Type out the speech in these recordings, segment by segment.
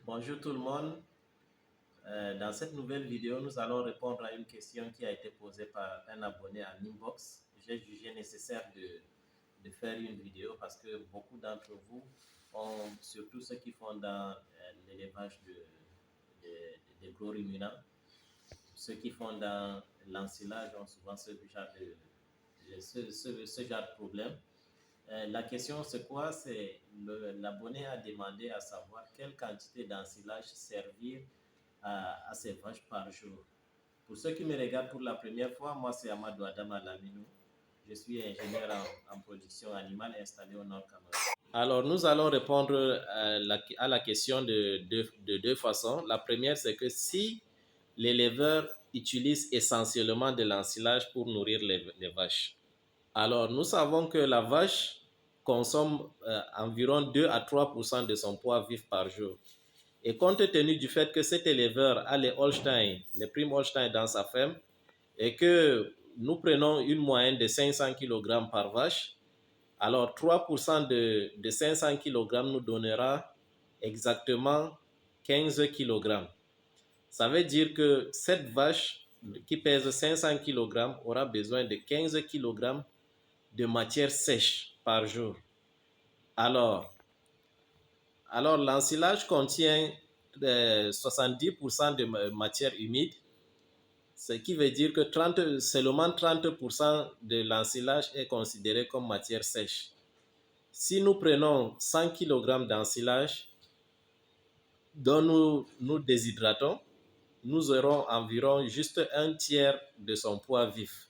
Bonjour tout le monde. Dans cette nouvelle vidéo, nous allons répondre à une question qui a été posée par un abonné en inbox. J'ai jugé nécessaire de faire une vidéo parce que beaucoup d'entre vous, surtout ceux qui font dans l'élevage de gros ruminants, ceux qui font dans l'ensilage ont souvent ce genre de problème. La question c'est quoi? C'est l'abonné a demandé à savoir quelle quantité d'ensilage servir à ces vaches par jour. Pour ceux qui me regardent pour la première fois, moi c'est Amadou Adama Laminou. Je suis ingénieur en production animale installé au Nord Cameroun. Alors nous allons répondre à la question de deux façons. La première c'est que si l'éleveur utilise essentiellement de l'ensilage pour nourrir les vaches, alors nous savons que la vache consomme environ 2 à 3% de son poids vif par jour. Et compte tenu du fait que cet éleveur a les Holstein, les primes Holstein dans sa ferme, et que nous prenons une moyenne de 500 kg par vache, alors 3% de 500 kg nous donnera exactement 15 kg. Ça veut dire que cette vache qui pèse 500 kg aura besoin de 15 kg de matière sèche par jour. Alors l'ensilage contient 70% de matière humide, ce qui veut dire que seulement 30% de l'ensilage est considéré comme matière sèche. Si nous prenons 100 kg d'ensilage dont nous déshydratons, nous aurons environ juste un tiers de son poids vif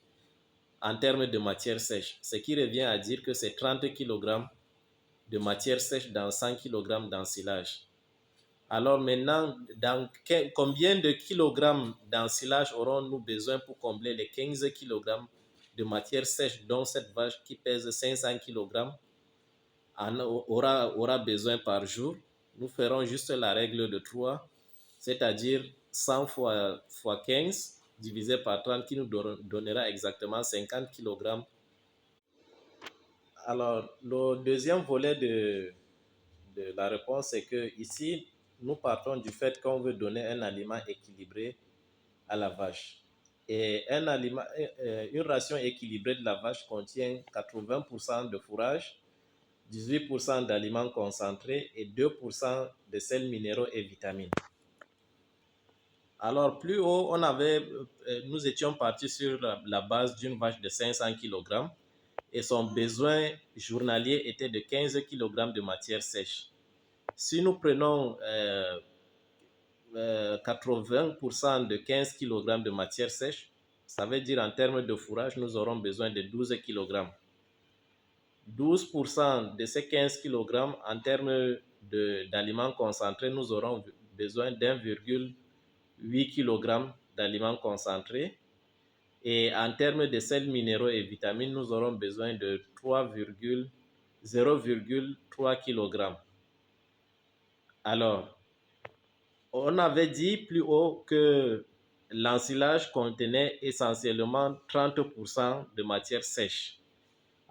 en termes de matière sèche, ce qui revient à dire que c'est 30 kg de matière sèche dans 100 kg d'ensilage. Alors maintenant, combien de kilogrammes d'ensilage aurons-nous besoin pour combler les 15 kg de matière sèche dont cette vache qui pèse 500 kg aura besoin par jour? Nous ferons juste la règle de 3, c'est-à-dire 100 fois 15 divisé par 30 qui nous donnera exactement 50 kg. Alors, le deuxième volet de la réponse, c'est que ici, nous partons du fait qu'on veut donner un aliment équilibré à la vache. Et une ration équilibrée de la vache contient 80% de fourrage, 18% d'aliments concentrés et 2% de sels minéraux et vitamines. Alors, plus haut, nous étions partis sur la base d'une vache de 500 kg et son besoin journalier était de 15 kg de matière sèche. Si nous prenons 80% de 15 kg de matière sèche, ça veut dire en termes de fourrage, nous aurons besoin de 12 kg. 12% de ces 15 kg en termes d'aliments concentrés, nous aurons besoin d'1,8 kg d'aliments concentrés. Et en termes de sels minéraux et vitamines, nous aurons besoin de 0,3 kg. Alors, on avait dit plus haut que l'ensilage contenait essentiellement 30% de matière sèche.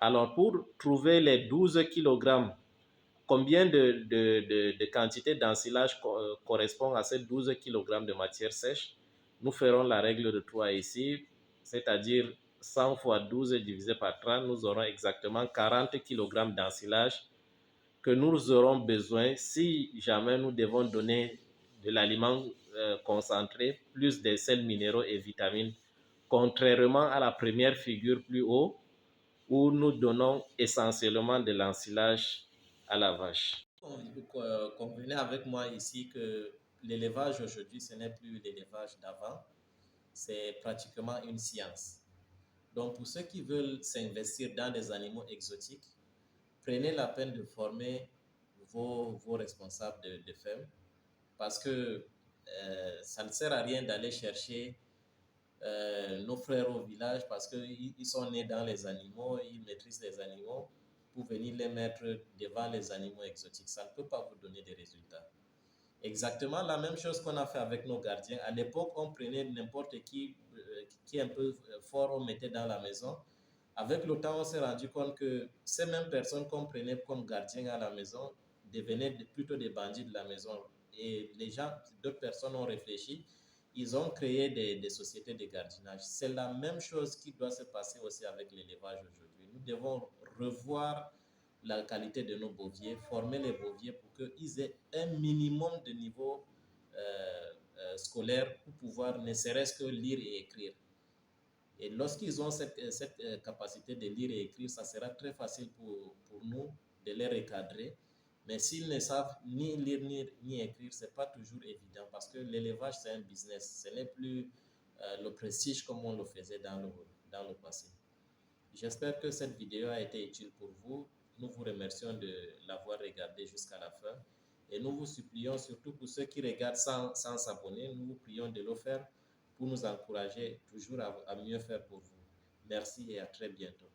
Alors, pour trouver les 12 kg, combien de quantité d'ensilage correspond à ces 12 kg de matière sèche? Nous ferons la règle de 3 ici, c'est-à-dire 100 fois 12 divisé par 30, nous aurons exactement 40 kg d'ensilage que nous aurons besoin si jamais nous devons donner de l'aliment concentré plus des sels minéraux et vitamines, contrairement à la première figure plus haut où nous donnons essentiellement de l'ensilage à la vache. Convenez avec moi ici que l'élevage aujourd'hui, ce n'est plus l'élevage d'avant, c'est pratiquement une science. Donc pour ceux qui veulent s'investir dans des animaux exotiques, prenez la peine de former vos responsables de ferme parce que ça ne sert à rien d'aller chercher nos frères au village parce qu'ils sont nés dans les animaux, ils maîtrisent les animaux pour venir les mettre devant les animaux exotiques. Ça ne peut pas vous donner des résultats. Exactement la même chose qu'on a fait avec nos gardiens. À l'époque, on prenait n'importe qui est un peu fort, on mettait dans la maison. Avec le temps, on s'est rendu compte que ces mêmes personnes qu'on prenait comme gardiens à la maison devenaient plutôt des bandits de la maison. et les gens, d'autres personnes ont réfléchi, ils ont créé des sociétés de gardiennage. C'est la même chose qui doit se passer aussi avec l'élevage aujourd'hui. Nous devons revoir la qualité de nos boviers, former les boviers pour qu'ils aient un minimum de niveau scolaire pour pouvoir ne serait-ce que lire et écrire. Et lorsqu'ils ont cette capacité de lire et écrire, ça sera très facile pour nous de les recadrer. Mais s'ils ne savent ni lire ni écrire, ce n'est pas toujours évident parce que l'élevage, c'est un business. Ce n'est plus le prestige comme on le faisait dans le passé. J'espère que cette vidéo a été utile pour vous. Nous vous remercions de l'avoir regardée jusqu'à la fin. Et nous vous supplions, surtout pour ceux qui regardent sans s'abonner, nous vous prions de le faire pour nous encourager toujours à mieux faire pour vous. Merci et à très bientôt.